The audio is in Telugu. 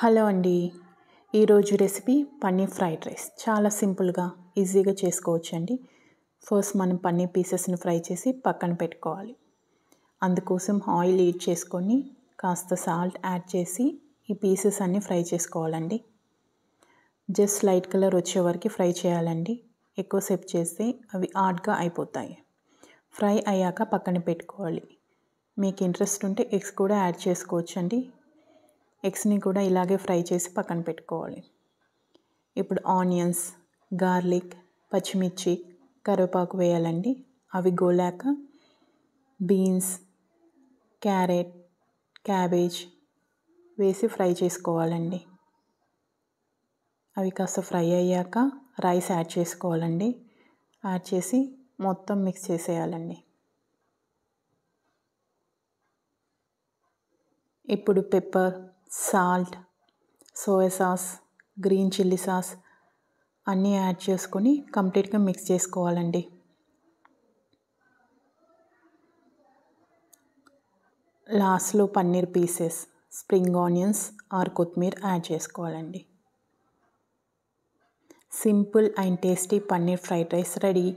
హలో అండి. ఈరోజు రెసిపీ పన్నీర్ ఫ్రైడ్ రైస్. చాలా సింపుల్గా ఈజీగా చేసుకోవచ్చండి. ఫస్ట్ మనం పన్నీర్ పీసెస్ని ఫ్రై చేసి పక్కన పెట్టుకోవాలి. అందుకోసం ఆయిల్ హీట్ చేసుకొని కాస్త సాల్ట్ యాడ్ చేసి ఈ పీసెస్ అన్నీ ఫ్రై చేసుకోవాలండి. జస్ట్ లైట్ కలర్ వచ్చే వరకు ఫ్రై చేయాలండి. ఎక్కువసేపు చేస్తే అవి హార్డ్గా అయిపోతాయి. ఫ్రై అయ్యాక పక్కన పెట్టుకోవాలి. మీకు ఇంట్రెస్ట్ ఉంటే ఎగ్స్ కూడా యాడ్ చేసుకోవచ్చండి. ఎగ్స్ని కూడా ఇలాగే ఫ్రై చేసి పక్కన పెట్టుకోవాలి. ఇప్పుడు ఆనియన్స్, గార్లిక్, పచ్చిమిర్చి, కరివేపాకు వేయాలండి. అవి గోలాక బీన్స్, క్యారెట్, క్యాబేజ్ వేసి ఫ్రై చేసుకోవాలండి. అవి కాస్త ఫ్రై అయ్యాక రైస్ యాడ్ చేసుకోవాలండి. యాడ్ చేసి మొత్తం మిక్స్ చేసేయాలండి. ఇప్పుడు pepper, salt, soya sauce, green chilli sauce అన్నీ యాడ్ చేసుకొని కంప్లీట్గా మిక్స్ చేసుకోవాలండి. లాస్ట్లో paneer pieces, spring onions or కొత్తిమీర యాడ్ చేసుకోవాలండి. Simple and tasty paneer fried rice ready.